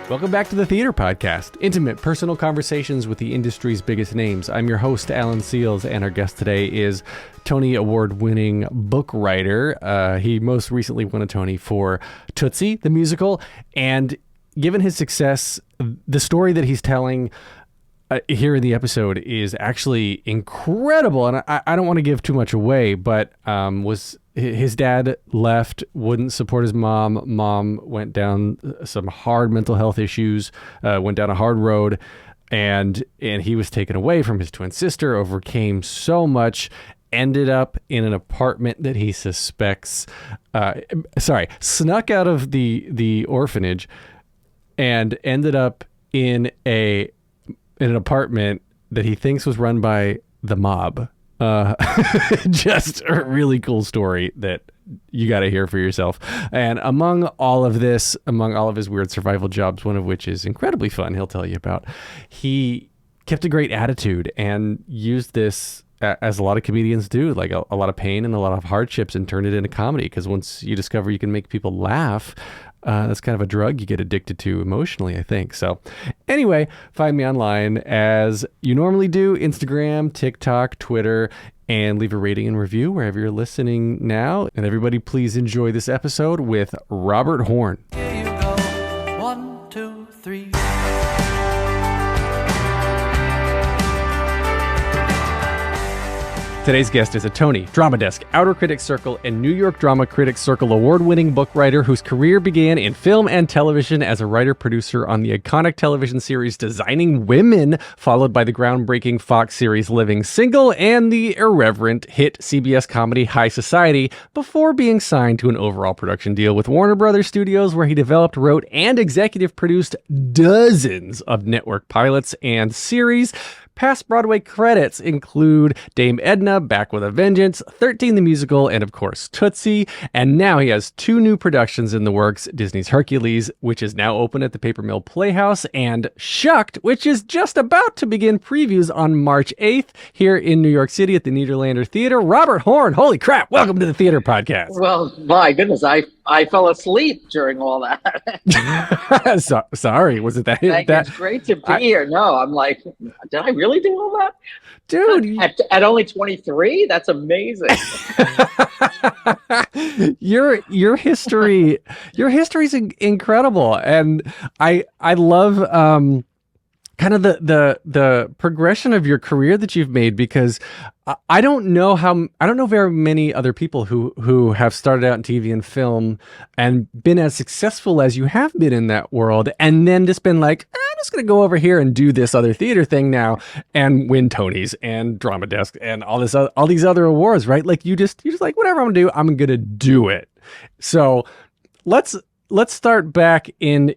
Welcome back to the Theater Podcast, intimate personal conversations with the industry's biggest names. I'm your host, Alan Seals, and our guest today is Tony Award-winning book writer. He most recently won a Tony for Tootsie, the musical, and given his success, the story that he's telling here in the episode is actually incredible, and I don't want to give too much away, but was his dad left, wouldn't support his mom. Mom went down some hard mental health issues, went down a hard road, and he was taken away from his twin sister, overcame so much, ended up in an apartment that he suspects, snuck out of the orphanage and ended up in an apartment that he thinks was run by the mob. Just a really cool story that you got to hear for yourself. And among all of his weird survival jobs, one of which is incredibly fun, he'll tell you about, he kept a great attitude and used this, as a lot of comedians do, like a lot of pain and a lot of hardships, and turned it into comedy. Because once you discover you can make people laugh, that's kind of a drug you get addicted to emotionally, I think. So anyway, find me online as you normally do, Instagram, TikTok, Twitter, and leave a rating and review wherever you're listening now. And everybody, please enjoy this episode with Robert Horn. Here you go. 1, 2, 3. Today's guest is a Tony, Drama Desk, Outer Critics Circle, and New York Drama Critics Circle award-winning book writer whose career began in film and television as a writer-producer on the iconic television series Designing Women, followed by the groundbreaking Fox series Living Single and the irreverent hit CBS comedy High Society, before being signed to an overall production deal with Warner Brothers Studios, where he developed, wrote, and executive produced dozens of network pilots and series. Past Broadway credits include Dame Edna, Back with a Vengeance, 13 the Musical, and of course Tootsie. And now he has 2 new productions in the works, Disney's Hercules, which is now open at the Papermill Playhouse, and Shucked, which is just about to begin previews on March 8th here in New York City at the Nederlander Theater. Robert Horn, holy crap, welcome to the Theater Podcast. Well, my goodness, I fell asleep during all that. Sorry, was it that? It's great to be here. No, I'm like, did I really do all that? Dude. At only 23? That's amazing. Your history is incredible. And I love kind of the progression of your career that you've made, because I don't know very many other people who have started out in TV and film and been as successful as you have been in that world, and then just been like, I'm just going to go over here and do this other theater thing now and win Tonys and Drama Desk and all these other awards, right? Like you're just like, whatever I'm going to do, I'm going to do it. So let's start back in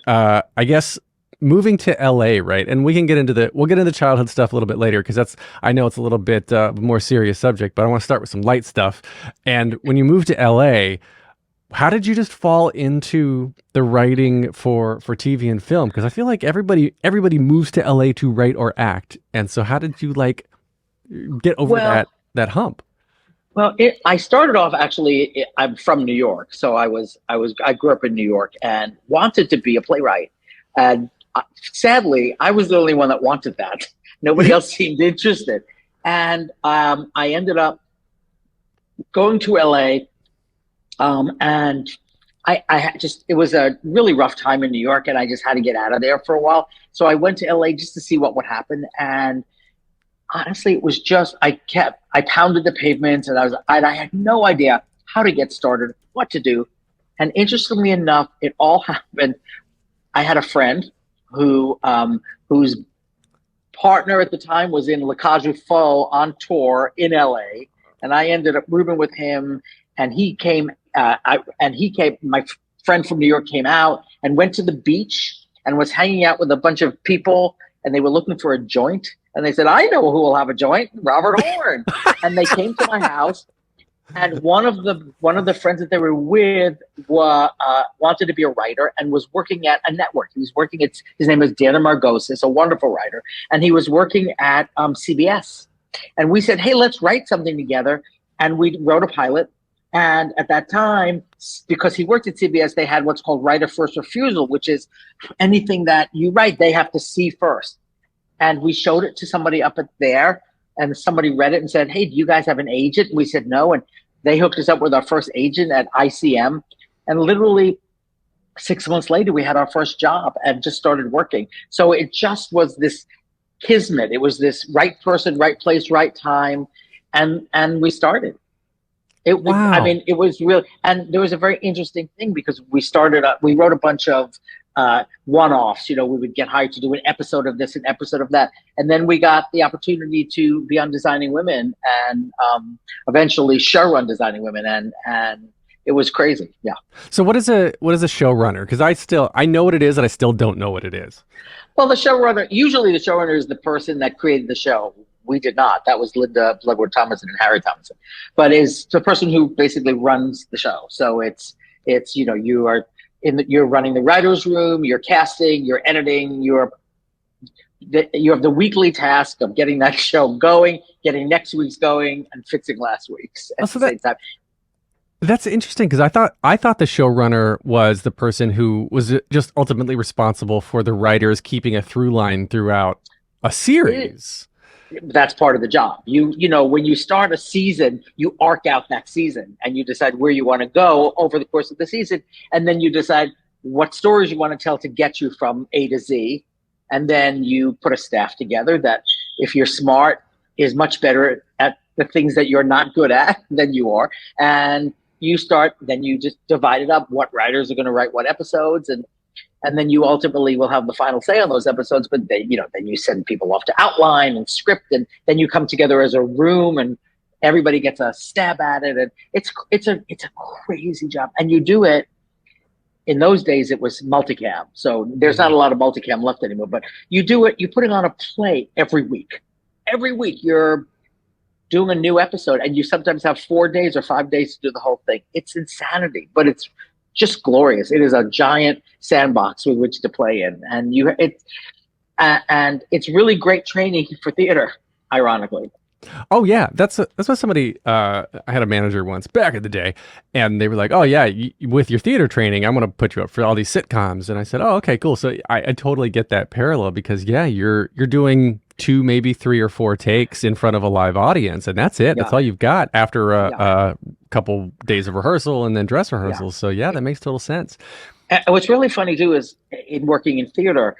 I guess moving to LA, right? And we'll get into childhood stuff a little bit later, because I know it's a little bit more serious subject, but I want to start with some light stuff. And when you moved to LA, how did you just fall into the writing for TV and film? Because I feel like everybody moves to LA to write or act. And so how did you get over that hump? Well, I started off, actually, I'm from New York. So I grew up in New York and wanted to be a playwright. And sadly, I was the only one that wanted that. Nobody else seemed interested. And I ended up going to LA. And it was a really rough time in New York, and I just had to get out of there for a while. So I went to LA just to see what would happen. And honestly, it was just, I pounded the pavements, and I had no idea how to get started, what to do. And interestingly enough, it all happened. I had a friend whose partner at the time was in La Cage aux Folles on tour in LA, and I ended up rooming with him. And he came. My friend from New York came out and went to the beach and was hanging out with a bunch of people, and they were looking for a joint. And they said, "I know who will have a joint, Robert Horn." And they came to my house. And one of the friends that they were with wanted to be a writer and was working at a network. He was working at, his name is Dan Margosis, a wonderful writer, and he was working at CBS. And we said, hey, let's write something together. And we wrote a pilot. And at that time, because he worked at CBS, they had what's called right of first refusal, which is anything that you write, they have to see first. And we showed it to somebody up at there, and somebody read it and said, "Hey, do you guys have an agent?" We said no, and they hooked us up with our first agent at ICM. And literally 6 months later, we had our first job and just started working. So it just was this kismet. It was this right person, right place, right time, and we started. Wow. I mean, it was real. And there was a very interesting thing because we wrote a bunch of one-offs. You know, we would get hired to do an episode of this, an episode of that. And then we got the opportunity to be on Designing Women and eventually showrun Designing Women. And it was crazy. Yeah. So what is a showrunner? Because I know what it is and I still don't know what it is. Well, usually the showrunner is the person that created the show. We did not. That was Linda Bloodworth Thomason and Harry Thomason. But is the person who basically runs the show. So it's you know, you're running the writer's room, you're casting, you're editing, you have the weekly task of getting that show going, getting next week's going, and fixing last week's at the same time. That's interesting because I thought the showrunner was the person who was just ultimately responsible for the writers keeping a through line throughout a series. That's part of the job. You know, when you start a season, you arc out that season and you decide where you want to go over the course of the season. And then you decide what stories you want to tell to get you from A to Z. And then you put a staff together that, if you're smart, is much better at the things that you're not good at than you are. And then you just divide it up. What writers are going to write what episodes, and then you ultimately will have the final say on those episodes. But then you send people off to outline and script, and then you come together as a room, and everybody gets a stab at it. And it's a crazy job, and you do it. In those days, it was multicam, so there's not a lot of multicam left anymore. But you do it. You put it on a plate every week. Every week, you're doing a new episode, and you sometimes have 4 days or 5 days to do the whole thing. It's insanity, but it's just glorious. It is a giant sandbox with which to play in, and it's really great training for theater, ironically. Oh yeah, that's what somebody. I had a manager once back in the day, and they were like, "Oh yeah, with your theater training, I'm going to put you up for all these sitcoms." And I said, "Oh okay, cool." So I totally get that parallel because yeah, you're doing 2, maybe 3 or 4 takes in front of a live audience, and that's it. Yeah. That's all you've got after a couple days of rehearsal and then dress rehearsals. So yeah, that makes total sense. And what's really funny too is in working in theater,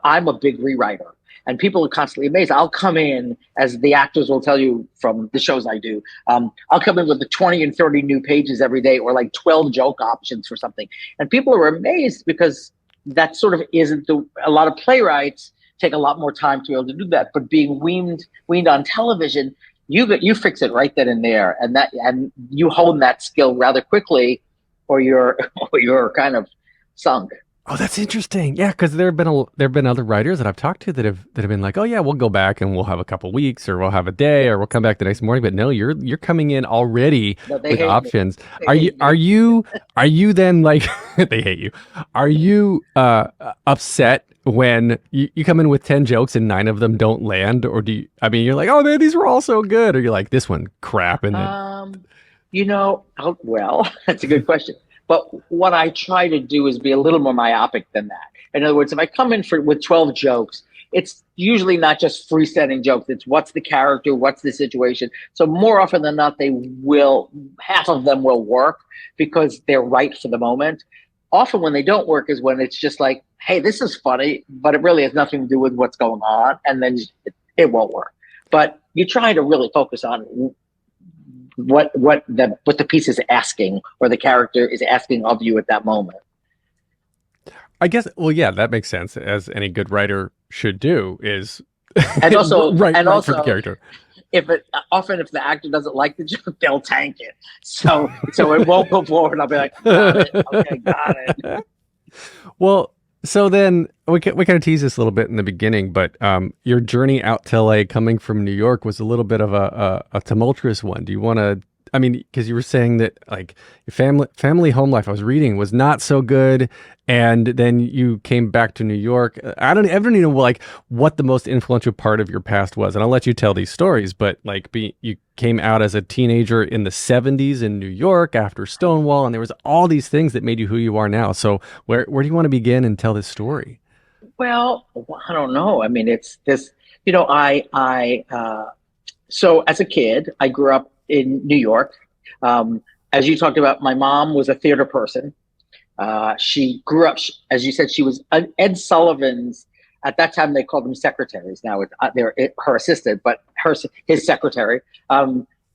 I'm a big rewriter. And people are constantly amazed. I'll come in, as the actors will tell you from the shows I do, I'll come in with the 20 and 30 new pages every day, or like 12 joke options for something. And people are amazed because that sort of isn't a lot of playwrights take a lot more time to be able to do that. But being weaned on television, you fix it right then and there. And you hone that skill rather quickly, or you're kind of sunk. Oh, that's interesting. Yeah, because there have been other writers that I've talked to that have been like, oh yeah, we'll go back and we'll have a couple weeks, or we'll have a day, or we'll come back the next morning. But no, you're coming in already with options. Are you then like they hate you? Are you upset when you come in with 10 jokes and 9 of them don't land, or you're like, oh man, these were all so good, or you're like, this one crap, and well, that's a good question. But what I try to do is be a little more myopic than that. In other words, if I come in with 12 jokes, it's usually not just freestanding jokes. It's what's the character, what's the situation. So more often than not, half of them will work because they're right for the moment. Often when they don't work is when it's just like, hey, this is funny, but it really has nothing to do with what's going on. And then it won't work. But you try to really focus on what the piece is asking, or the character is asking of you at that moment. I guess, well, yeah, that makes sense, as any good writer should do, is and also write for the character. If the actor doesn't like the joke, they'll tank it, so it won't go forward. I'll be like, got it. Okay, got it. Well, so then we kind of teased this a little bit in the beginning, but your journey out to LA, coming from New York, was a little bit of a tumultuous one. Do you want to I mean, because you were saying that like your family home life, I was reading, was not so good, and then you came back to New York. I don't ever know like what the most influential part of your past was, and I'll let you tell these stories. But like, you came out as a teenager in the '70s in New York after Stonewall, and there was all these things that made you who you are now. So where do you want to begin and tell this story? Well, I don't know. I mean, it's this. So as a kid, I grew up in New York. As you talked about, my mom was a theater person. She grew up, as you said, she was Ed Sullivan's. At that time, they called them secretaries. Now they're her assistant, but his secretary.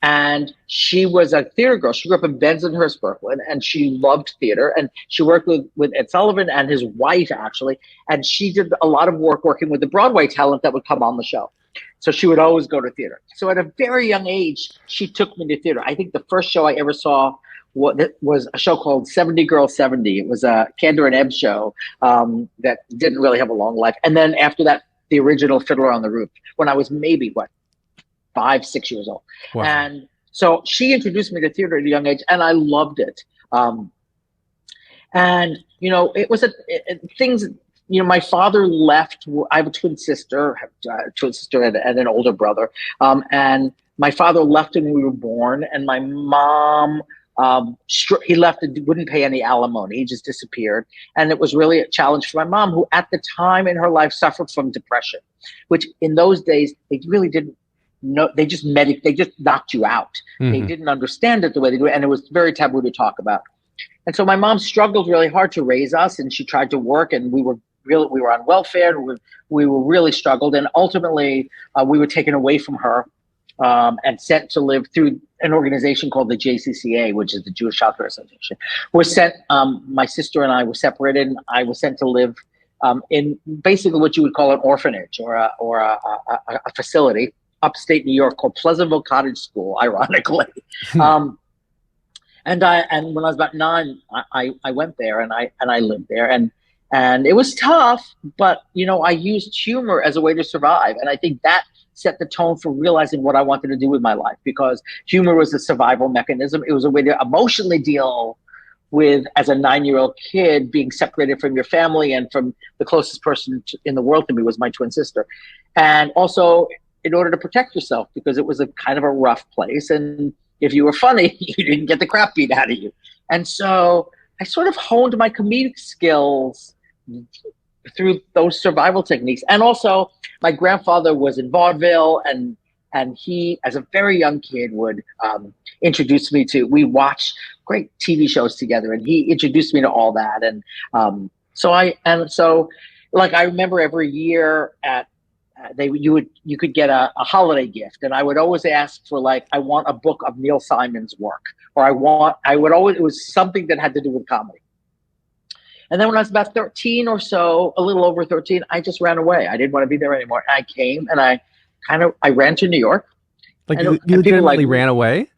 And she was a theater girl. She grew up in Bensonhurst, Brooklyn, and she loved theater. And she worked with Ed Sullivan and his wife, actually. And she did a lot of work working with the Broadway talent that would come on the show. So she would always go to theater. So at a very young age, she took me to theater. I think the first show I ever saw was a show called 70 Girls 70. It was a Candor and Ebb show that didn't really have a long life. And then after that, the original Fiddler on the Roof, when I was maybe, 5, 6 years old. Wow. And so she introduced me to theater at a young age, and I loved it. And, it was things, my father left. I have a twin sister and an older brother. And my father left when we were born, and my mom, he left and wouldn't pay any alimony. He just disappeared. And it was really a challenge for my mom, who at the time in her life suffered from depression, which in those days, they really didn't know. They just knocked you out. Mm-hmm. They didn't understand it the way they do it. And it was very taboo to talk about. And so my mom struggled really hard to raise us, and she tried to work, and we were on welfare. We were really struggled. And ultimately we were taken away from her and sent to live through an organization called the JCCA, which is the Jewish Childcare Association. My sister and I were separated, and I was sent to live in basically what you would call an orphanage or a facility upstate New York called Pleasantville Cottage School, ironically. And when I was about 9, I went there and I lived there, and it was tough, but I used humor as a way to survive, and I think that set the tone for realizing what I wanted to do with my life, because humor was a survival mechanism. It was a way to emotionally deal with, as a 9-year-old kid, being separated from your family, and from the closest person in the world to me was my twin sister, and also in order to protect yourself, because it was a kind of a rough place, and if you were funny, you didn't get the crap beat out of you. And so I sort of honed my comedic skills through those survival techniques. And also my grandfather was in vaudeville, and he, as a very young kid, would introduce me to, we watched great TV shows together, and he introduced me to all that. And so I remember every year you could get a holiday gift, and I would always ask for, I want a book of Neil Simon's work, or it was something that had to do with comedy. And then when I was about 13 or so, a little over 13, I just ran away. I didn't want to be there anymore. I came and I ran to New York. You literally ran away?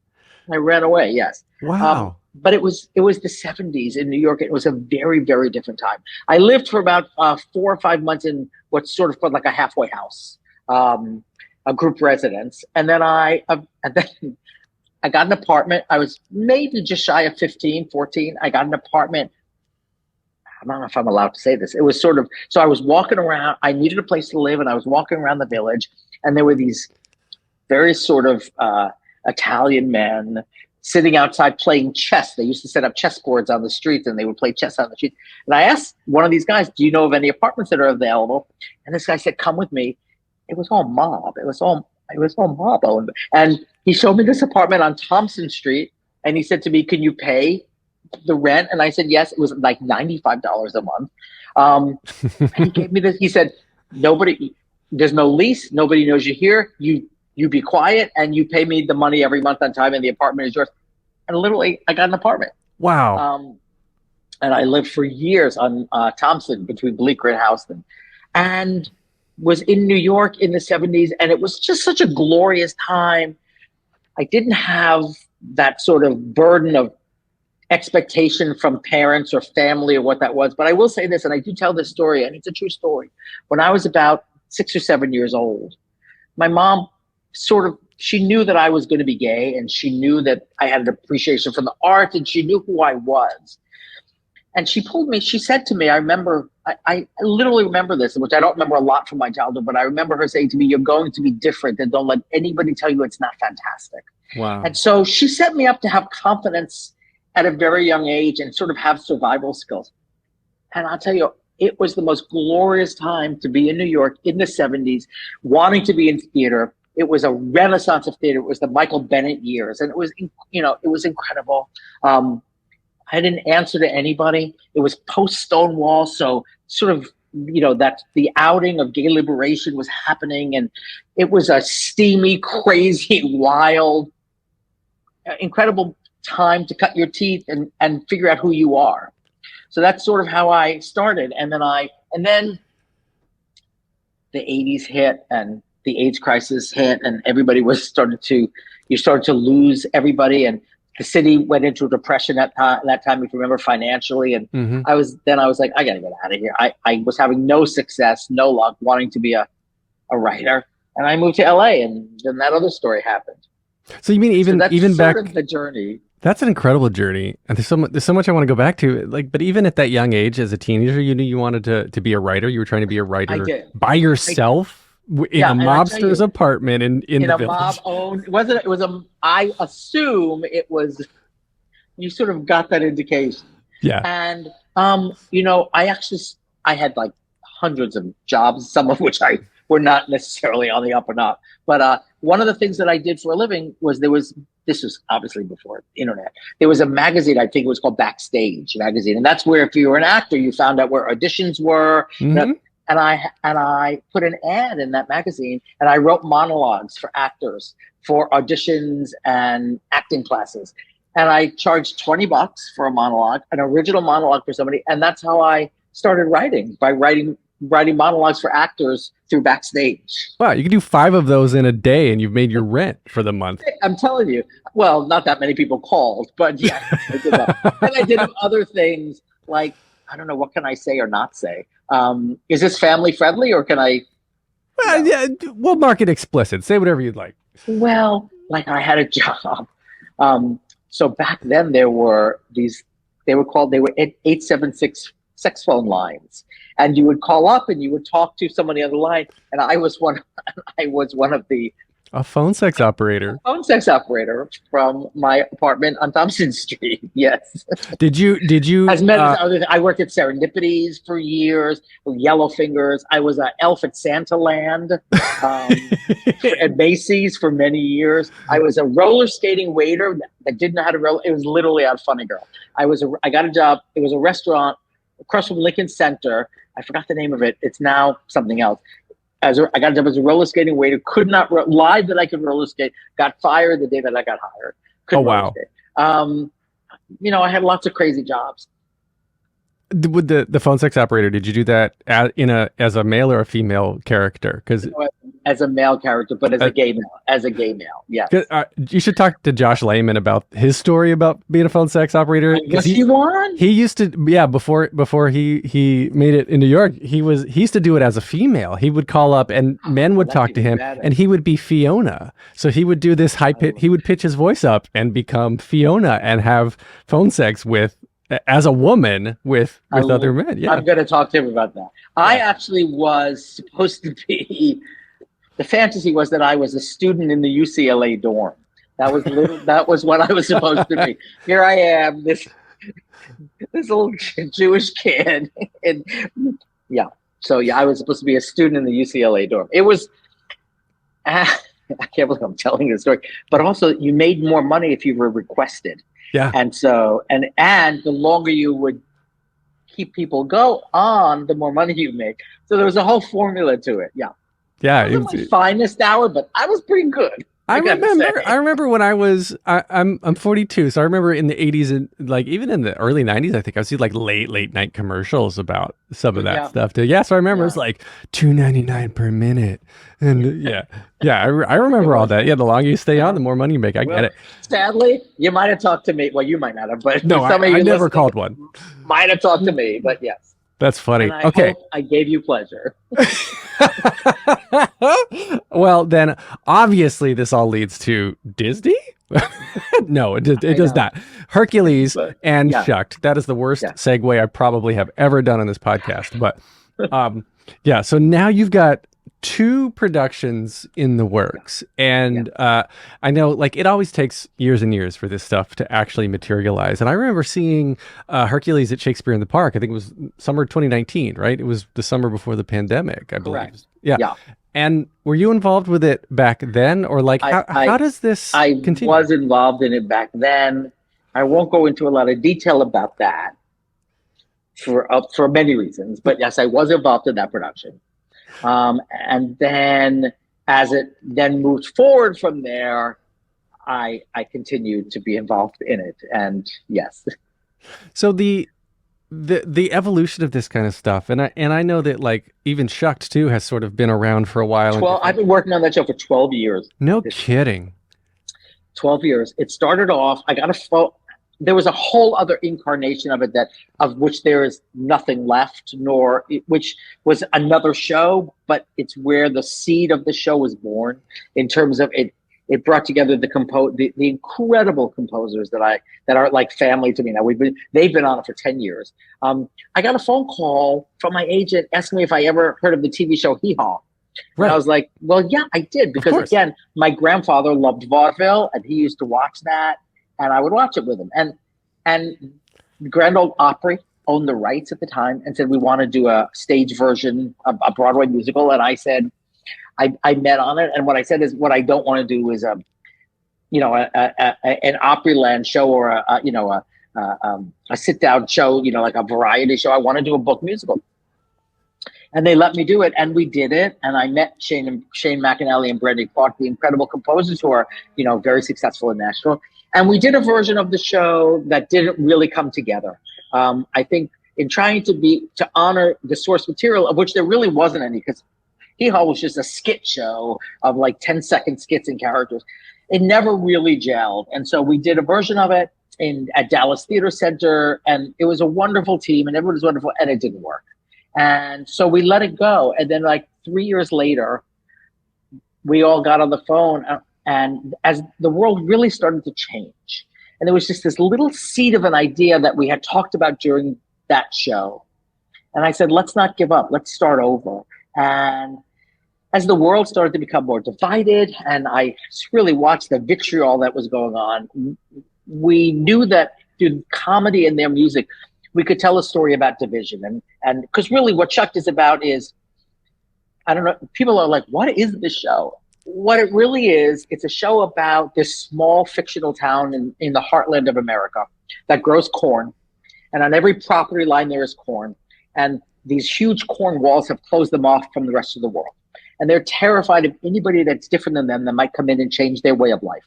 I ran away, yes. Wow. But it was the 70s in New York. It was a very, very different time. I lived for about 4 or 5 months in what's sort of called like a halfway house, a group residence. And then I got an apartment. I was maybe just shy of 15, 14. I got an apartment. I don't know if I'm allowed to say this. It was so I was walking around. I needed a place to live, and I was walking around the village, and there were these very sort of Italian men sitting outside playing chess. They used to set up chessboards on the street, and they would play chess on the street. And I asked one of these guys, "Do you know of any apartments that are available?" And this guy said, "Come with me." It was all mob. It was all mob owned. And he showed me this apartment on Thompson Street, and he said to me, "Can you pay the rent?" And I said yes. It was like $95 a month. And he gave me this. He said, there's no lease. Nobody knows you're here. You be quiet, and you pay me the money every month on time, and the apartment is yours. And literally, I got an apartment. Wow. And I lived for years on Thompson, between Bleecker and Houston, and was in New York in the 70s. And it was just such a glorious time. I didn't have that sort of burden of expectation from parents or family or what that was. But I will say this, and I do tell this story, and it's a true story. When I was about 6 or 7 years old, my mom sort of she knew that I was going to be gay, and she knew that I had an appreciation for the art, and she knew who I was. And she said to me, I literally remember this, which I don't remember a lot from my childhood, but I remember her saying to me, "You're going to be different, and don't let anybody tell you it's not fantastic." Wow. And so she set me up to have confidence at a very young age and sort of have survival skills. And I'll tell you, it was the most glorious time to be in New York in the 70s, wanting to be in theater. It was a renaissance of theater. It was the Michael Bennett years. And it was, it was incredible. I didn't answer to anybody. It was post Stonewall. So sort of, that the outing of gay liberation was happening. And it was a steamy, crazy, wild, incredible time to cut your teeth and figure out who you are. So that's sort of how I started. And then the 80s hit and the AIDS crisis hit, and everybody started to lose everybody. And the city went into a depression at that time, if you remember, financially. And I was like, I got to get out of here. I was having no success, no luck, wanting to be a writer. And I moved to LA, and then that other story happened. So you mean even back sort of the journey. That's an incredible journey, and there's so much I want to go back to. But even at that young age, as a teenager, you knew you wanted to be a writer. You were trying to be a writer by yourself in a mobster's apartment in the village. Mob owned. It was I assume it was. You sort of got that indication. Yeah. And I had like hundreds of jobs, some of which were not necessarily on the up and up. But one of the things that I did for a living was this was obviously before the internet. There was a magazine, I think it was called Backstage Magazine. And that's where, if you were an actor, you found out where auditions were. Mm-hmm. And I put an ad in that magazine, and I wrote monologues for actors for auditions and acting classes. And I charged $20 for a monologue, an original monologue for somebody. And that's how I started writing, by writing monologues for actors through Backstage. Wow, you can do 5 of those in a day, and you've made your rent for the month. I'm telling you. Well, not that many people called, but yeah, I did that. And I did other things like, I don't know, what can I say or not say? Is this family friendly, or can I? Well, yeah, we'll mark it explicit. Say whatever you'd like. Well, like I had a job. So back then they were 876 sex phone lines. And you would call up and you would talk to somebody on the line. And I was one of the a phone sex operator. Phone sex operator from my apartment on Thompson Street. Yes. Did you? I worked at Serendipities for years, with Yellow Fingers. I was an elf at Santa Land, at Macy's for many years. I was a roller skating waiter that didn't know how to roll. It was literally on Funny Girl. I got a job. It was a restaurant across from Lincoln Center. I forgot the name of it. It's now something else. I got a job as a roller skating waiter. Could not lied that I could roller skate. Got fired the day that I got hired. Oh wow! I had lots of crazy jobs. With the phone sex operator, did you do that as a male or a female character? Because as a male character, but as a gay male, yes. You should talk to Josh Lehman about his story about being a phone sex operator. Was he one? He used to, before he made it in New York, he used to do it as a female. He would call up and men would talk to him, and he would be Fiona. So he would do this high pitch. He would pitch his voice up and become Fiona and have phone sex as a woman with other men. Yeah, I'm going to talk to him about that. Yeah. I actually was supposed to be. The fantasy was that I was a student in the UCLA dorm. That was what I was supposed to be. Here I am, this little Jewish kid, and yeah. So yeah, I was supposed to be a student in the UCLA dorm. It was. I can't believe I'm telling this story, but also you made more money if you were requested. Yeah. And so, and the longer you would keep people go on, the more money you make. So there was a whole formula to it. Yeah. Yeah. It wasn't my finest hour, but I was pretty good. I remember when I'm 42. So I remember in the 80s and like even in the early 90s, I think I would see like late night commercials about some of that stuff too. Yeah. So I remember it was like $2.99 per minute. And I remember all that. Yeah. The longer you stay on, the more money you make. I get it. Sadly, you might have talked to me. Well, you might not have, but no, I never called one. Might have talked to me, but yes. That's funny. Okay. I gave you pleasure. Well, then obviously this all leads to Disney. No, it does not. Hercules But, and yeah. Shucked. That is the worst Yeah. segue I probably have ever done on this podcast. But yeah, so now you've got two productions in the works. And I know like it always takes years and years for this stuff to actually materialize. And I remember seeing Hercules at Shakespeare in the Park. I think it was summer 2019, right? It was the summer before the pandemic, I believe. Correct. Yeah. Yeah. And were you involved with it back then, or like how does this I continue? was involved in it back then. I won't go into a lot of detail about that for many reasons, but yes, I was involved in that production. And then as it then moved forward from there, I continued to be involved in it. And yes. So the evolution of this kind of stuff, and I know that like even Shucked too has sort of been around for a while. I've been working on that show for 12 years. No kidding. 12 years. It started off, there was a whole other incarnation of it of which there is nothing left, which was another show, but it's where the seed of the show was born in terms of it. It brought together the incredible composers that are like family to me now. They've been on it for 10 years. I got a phone call from my agent asking me if I ever heard of the TV show Hee Haw. Right. And I was like, well, yeah, I did, because again, my grandfather loved vaudeville and he used to watch that, and I would watch it with him. And Grand Ole Opry owned the rights at the time and said, we want to do a stage version, a Broadway musical. And I said, I met on it, and what I said is, what I don't want to do is an Opryland show or a sit down show, like a variety show. I want to do a book musical, and they let me do it, and we did it. And I met Shane McAnally and Brandy Clark, the incredible composers who are very successful in Nashville, and we did a version of the show that didn't really come together. I think in trying to honor the source material, of which there really wasn't any, because Hee Haw was just a skit show of like 10-second skits and characters. It never really gelled. And so we did a version of it at Dallas Theater Center, and it was a wonderful team and everyone was wonderful, and it didn't work. And so we let it go. And then like 3 years later, we all got on the phone, and as the world really started to change, and there was just this little seed of an idea that we had talked about during that show. And I said, let's not give up. Let's start over. And as the world started to become more divided, and I really watched the vitriol that was going on, we knew that through comedy and their music, we could tell a story about division. And because really what Shucked is about is, I don't know, people are like, what is this show? What it really is, it's a show about this small fictional town in the heartland of America that grows corn. And on every property line there is corn. And these huge corn walls have closed them off from the rest of the world. And they're terrified of anybody that's different than them that might come in and change their way of life.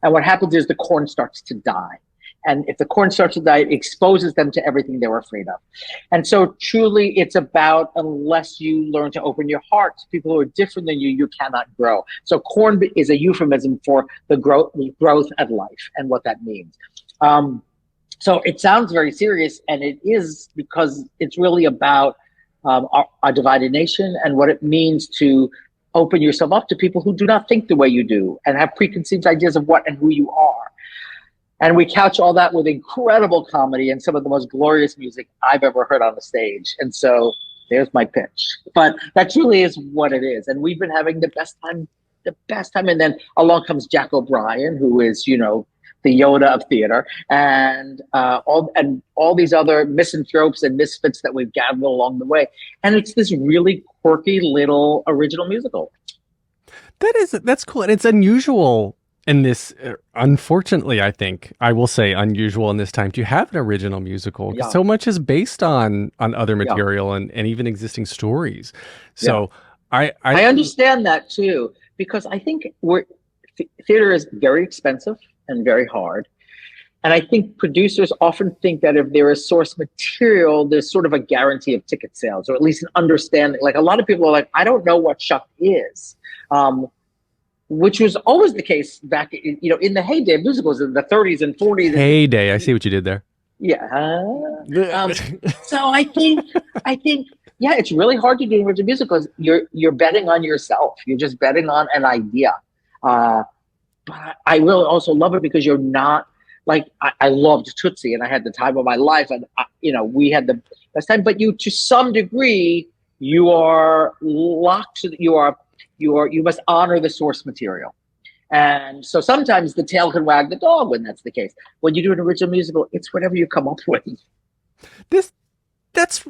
And what happens is the corn starts to die. And if the corn starts to die, it exposes them to everything they were afraid of. And so truly it's about, unless you learn to open your heart to people who are different than you, you cannot grow. So corn is a euphemism for the growth of life and what that means. So it sounds very serious, and it is, because it's really about our divided nation and what it means to open yourself up to people who do not think the way you do and have preconceived ideas of what and who you are. And we couch all that with incredible comedy and some of the most glorious music I've ever heard on the stage. And so there's my pitch. But that truly is what it is. And we've been having the best time. And then along comes Jack O'Brien, who is, the Yoda of theater, and all these other misanthropes and misfits that we've gathered along the way. And it's this really quirky little original musical. That's cool. And it's unusual in this, unfortunately, I think, I will say unusual in this time to have an original musical. Yeah. So much is based on other material and even existing stories. So I understand that too, because I think theater is very expensive and very hard. And I think producers often think that if there is source material, there's sort of a guarantee of ticket sales, or at least an understanding. Like a lot of people are like, I don't know what Shucked is, which was always the case back, in the heyday of musicals in the 30s and 40s. Heyday, I see what you did there. Yeah. So I think Yeah, it's really hard to do an original musical because you're betting on yourself. You're just betting on an idea. But I really also love it because you're not like I loved Tootsie and I had the time of my life and we had the best time. But you, to some degree, you are locked to you must honor the source material. And so sometimes the tail can wag the dog when that's the case. When you do an original musical, it's whatever you come up with. That's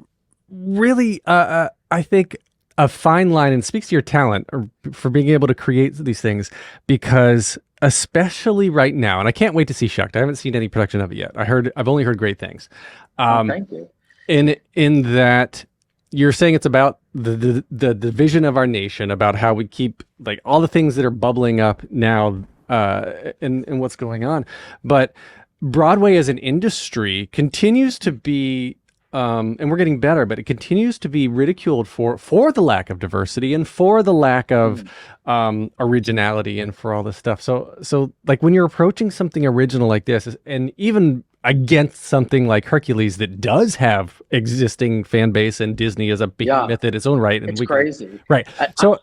really, I think, a fine line, and speaks to your talent for being able to create these things, because especially right now, and I can't wait to see Shucked. I haven't seen any production of it yet. I've only heard great things. Thank you. In that you're saying it's about the division of our nation, about how we keep like all the things that are bubbling up now, and what's going on. But Broadway as an industry continues to be, and we're getting better, but it continues to be ridiculed for the lack of diversity and for the lack of originality and for all this stuff. So like when you're approaching something original like this, and even against something like Hercules that does have existing fan base, and Disney is a behemoth in its own right, and it's crazy, right? So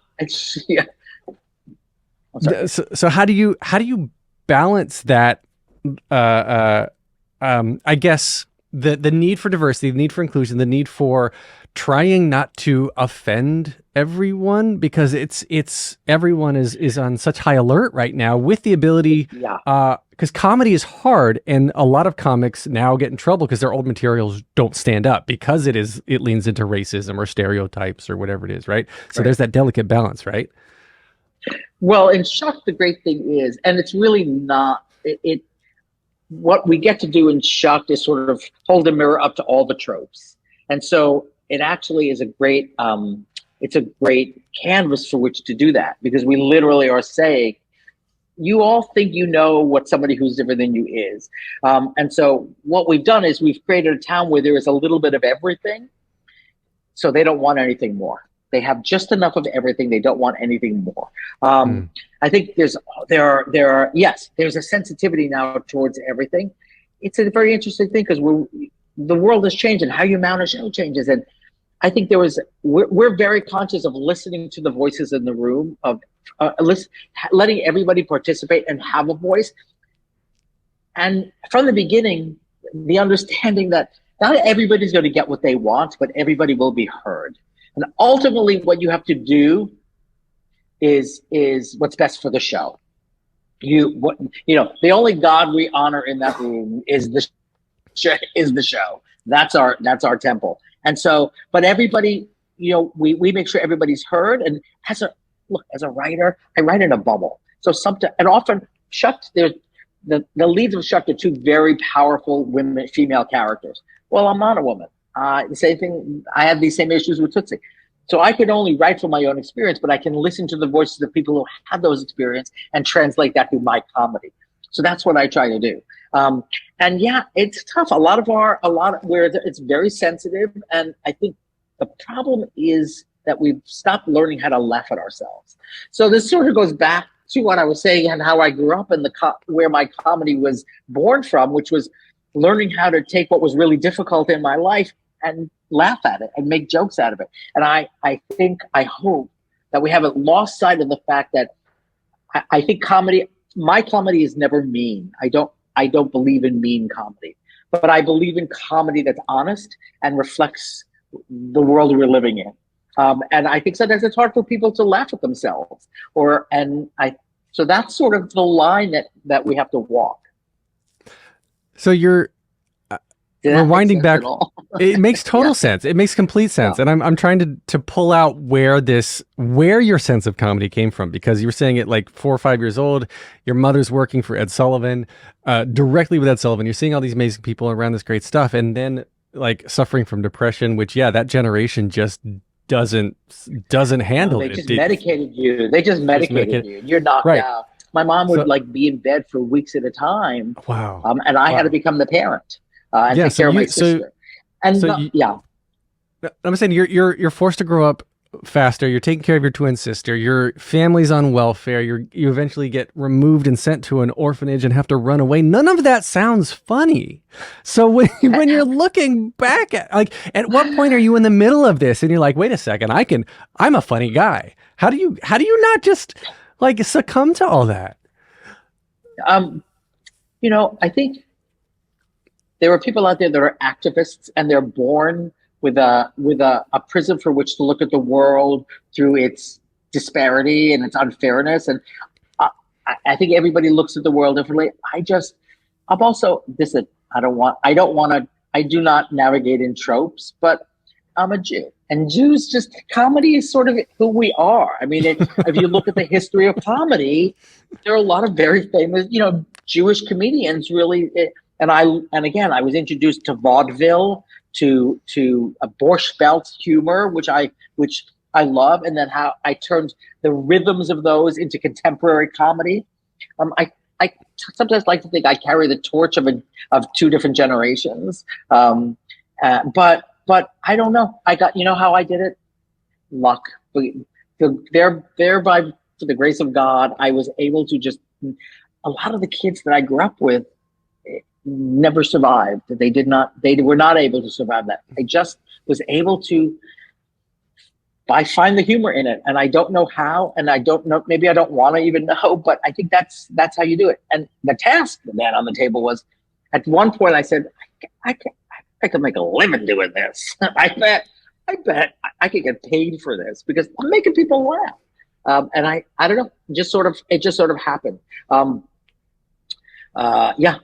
yeah. So how do you balance that? I guess the need for diversity, the need for inclusion, the need for trying not to offend everyone, because it's everyone is on such high alert right now with the ability, because comedy is hard, and a lot of comics now get in trouble because their old materials don't stand up because it leans into racism or stereotypes or whatever it is, right? So there's that delicate balance, right? Well, in Shucked, the great thing is, and it's really not it what we get to do in Shucked is sort of hold a mirror up to all the tropes. And so it actually is a great canvas for which to do that, because we literally are saying, you all think you know what somebody who's different than you is. And so what we've done is we've created a town where there is a little bit of everything. So they don't want anything more. They have just enough of everything. They don't want anything more. I think there's a sensitivity now towards everything. It's a very interesting thing because the world has changed and how you mount a show changes. And I think we're very conscious of listening to the voices in the room, of letting everybody participate and have a voice. And from the beginning, the understanding that not everybody's going to get what they want, but everybody will be heard. And ultimately, what you have to do is what's best for the show. The only God we honor in that room is the show. That's our temple. And so, but everybody, we make sure everybody's heard. And as a writer, I write in a bubble. So and often Shucked, there's the leads of Shucked are two very powerful female characters. Well, I'm not a woman. The same thing, I have these same issues with Tootsie. So I can only write from my own experience, but I can listen to the voices of people who have those experiences and translate that through my comedy. So that's what I try to do. And yeah, it's tough. A lot where it's very sensitive. And I think the problem is that we've stopped learning how to laugh at ourselves. So this sort of goes back to what I was saying and how I grew up and where my comedy was born from, which was learning how to take what was really difficult in my life and laugh at it and make jokes out of it. And I hope that we haven't lost sight of the fact that I think my comedy is never mean. I don't believe in mean comedy, but I believe in comedy that's honest and reflects the world we're living in. And I think sometimes it's hard for people to laugh at themselves, so that's sort of the line that we have to walk. So we're winding back. It makes total sense. It makes complete sense. Yeah. And I'm trying to pull out where your sense of comedy came from, because you were saying it like 4 or 5 years old. Your mother's working for Ed Sullivan, directly with Ed Sullivan. You're seeing all these amazing people around this great stuff. And then like suffering from depression, which that generation just doesn't handle it. They just medicated you. They just medicated you. You're knocked out. My mom would be in bed for weeks at a time. Wow. And I had to become the parent and take care of my sister. I'm saying you're forced to grow up faster. You're taking care of your twin sister. Your family's on welfare. You eventually get removed and sent to an orphanage and have to run away. None of that sounds funny. So when you're looking back at what point are you in the middle of this and you're like, wait a second, I'm a funny guy. How do you not just like succumb to all that? I think there are people out there that are activists, and they're born with a prism for which to look at the world through its disparity and its unfairness. And I think everybody looks at the world differently. I do not navigate in tropes, but I'm a Jew, and Jews comedy is sort of who we are. I mean, if you look at the history of comedy, there are a lot of very famous, Jewish comedians really. And again, I was introduced to vaudeville, to a Borscht Belt humor, which I love, and then how I turned the rhythms of those into contemporary comedy. I sometimes like to think I carry the torch of two different generations. But I don't know. I got, how I did it? Luck. Thereby, to the grace of God, I was able to a lot of the kids that I grew up with never survived. They were not able to survive that. I just was able to find the humor in it. And I don't know how, and I don't know, maybe I don't want to even know, but I think that's how you do it. And the task then on the table was, at one point I said, I could make a living doing this. I bet I could get paid for this because I'm making people laugh. And I don't know, it just sort of happened. Yeah,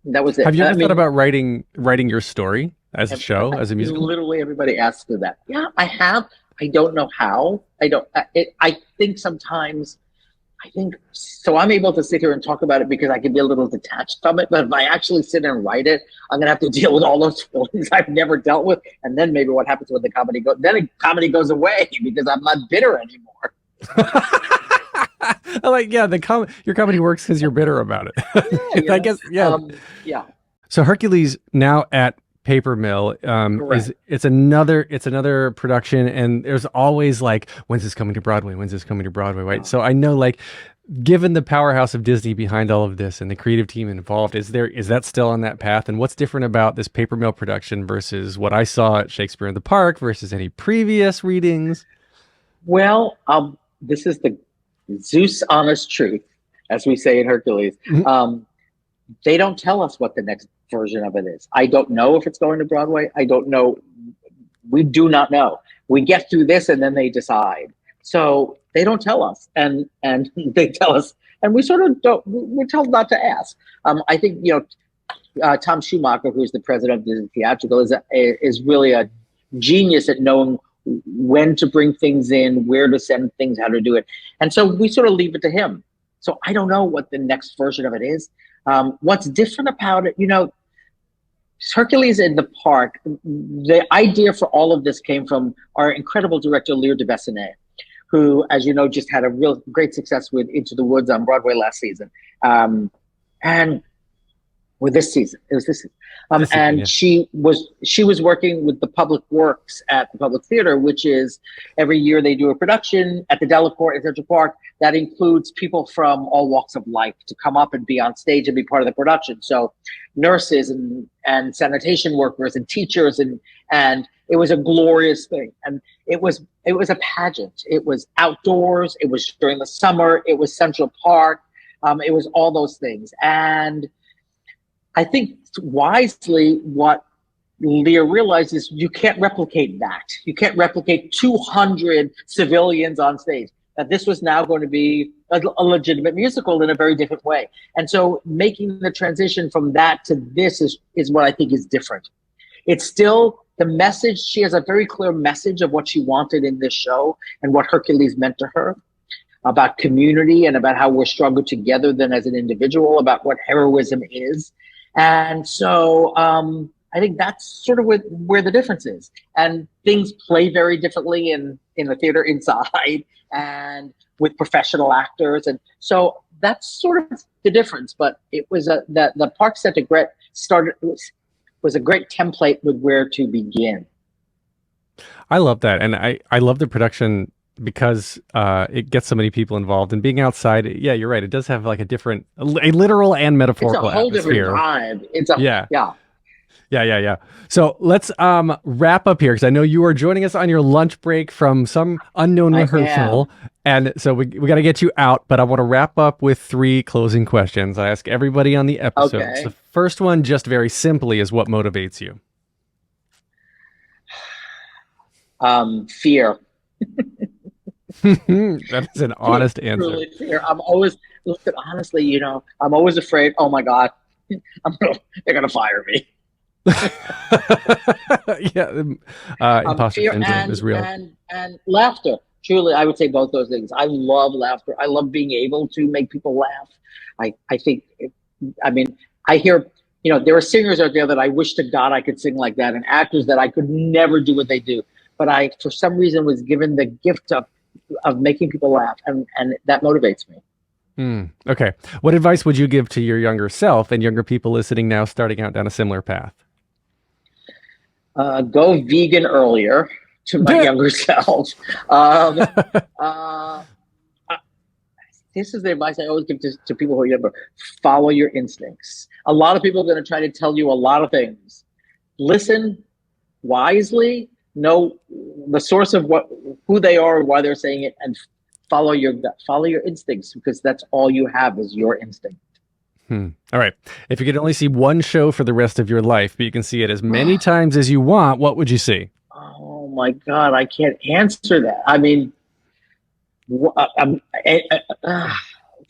that was it. Have you ever thought about writing your story as a show, as a musical? Literally everybody asks me that. Yeah, I have. I don't know how. I think sometimes, so I'm able to sit here and talk about it because I can be a little detached from it. But if I actually sit and write it, I'm going to have to deal with all those feelings I've never dealt with. And then maybe what happens when the comedy goes, comedy goes away because I'm not bitter anymore. Your comedy works because you're bitter about it. Yeah, I guess, yeah. Yeah. So Hercules now at Papermill, it's another production, and there's always like, when's this coming to Broadway? Right? Oh. So I know, like, given the powerhouse of Disney behind all of this and the creative team involved, is that still on that path? And what's different about this Papermill production versus what I saw at Shakespeare in the Park versus any previous readings? Well, this is the Zeus honest truth, as we say in Hercules. Mm-hmm. They don't tell us what the next version of it is. I don't know if it's going to Broadway. I don't know. We do not know. We get through this and then they decide. So they don't tell us, and they tell us, and we sort of don't. We're told not to ask. I think Tom Schumacher, who's the president of Disney Theatrical, is really a genius at knowing when to bring things in, where to send things, how to do it, and so we sort of leave it to him. So I don't know what the next version of it is. What's different about it, Hercules in the Park, the idea for all of this came from our incredible director, Lear de Bessonet, who, as you know, just had a real great success with Into the Woods on Broadway last season. And with this season, it was this season. Yeah. She was working with the Public Works at the Public Theater, which is every year they do a production at the Delacorte in Central Park that includes people from all walks of life to come up and be on stage and be part of the production. So nurses and sanitation workers and teachers and it was a glorious thing. And it was a pageant. It was outdoors. It was during the summer. It was Central Park. It was all those things. And I think wisely what Lear realized is you can't replicate that. You can't replicate 200 civilians on stage. That this was now going to be a legitimate musical in a very different way. And so making the transition from that to this is what I think is different. It's still the message. She has a very clear message of what she wanted in this show and what Hercules meant to her, about community and about how we're stronger together than as an individual, about what heroism is. And so I think that's sort of where the difference is. And things play very differently in the theater inside and with professional actors. And so that's sort of the difference. But it was the Park Center was a great template with where to begin. I love that. And I love the production because it gets so many people involved. And being outside, yeah, you're right. It does have like a literal and metaphorical It's a whole atmosphere. different vibe. It's a Yeah. yeah. Yeah. So let's wrap up here because I know you are joining us on your lunch break from some unknown rehearsal. And so we got to get you out, but I want to wrap up with 3 closing questions. I ask everybody on the episode. Okay. The first one, just very simply, is what motivates you? Fear. That is an honest answer. Truly fear. Listen, honestly, I'm always afraid, oh my God, they're going to fire me. Yeah, imposter syndrome is real. And laughter. Truly, I would say both those things. I love laughter. I love being able to make people laugh. I think, I hear, there are singers out there that I wish to God I could sing like that, and actors that I could never do what they do. But I, for some reason, was given the gift of making people laugh, and that motivates me. Okay. What advice would you give to your younger self and younger people listening now starting out down a similar path? Go vegan earlier to my younger self. This is the advice I always give to people who are younger. Follow your instincts. A lot of people are going to try to tell you a lot of things. Listen wisely, know the source of who they are and why they're saying it, and follow your gut, follow your instincts, because that's all you have is your instinct. All right. If you could only see one show for the rest of your life, but you can see it as many times as you want, what would you see? Oh my God, I can't answer that. I mean, for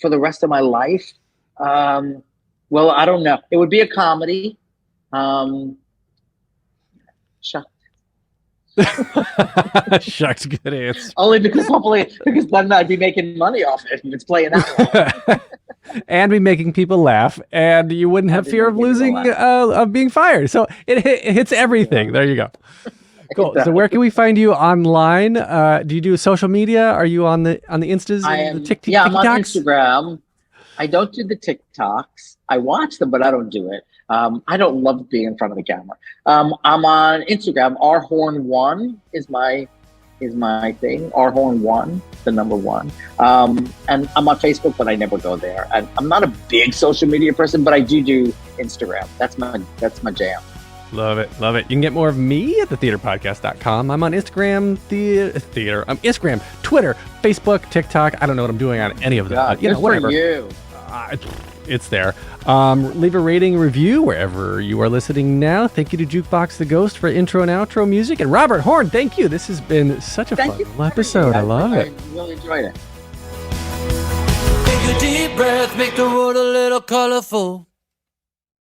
the rest of my life, well, I don't know. It would be a comedy. Shucked. Shucks, good answer. Only because then I'd be making money off it if it's playing that way. And be making people laugh, and you wouldn't have fear of losing, of being fired. So it hits everything. Yeah. There you go. Cool. So where can we find you online? Do you do social media? Are you on the Instas? And the TikToks? Yeah, I'm on Instagram. I don't do the TikToks. I watch them, but I don't do it. I don't love being in front of the camera. I'm on Instagram. rhorn1 is my thing. rhorn1, the number 1. And I'm on Facebook, but I never go there. And I'm not a big social media person, but I do Instagram. That's my jam. Love it. You can get more of me at thetheaterpodcast.com. I'm on Instagram, theater. I'm Instagram, Twitter, Facebook, TikTok. I don't know what I'm doing on any of them. God, but, whatever. For you. It's there. Leave a rating, review wherever you are listening now. Thank you to Jukebox the Ghost for intro and outro music. And Robert Horn, thank you. This has been such a fun episode. I love it. I really enjoyed it. Take a deep breath, make the world a little colorful.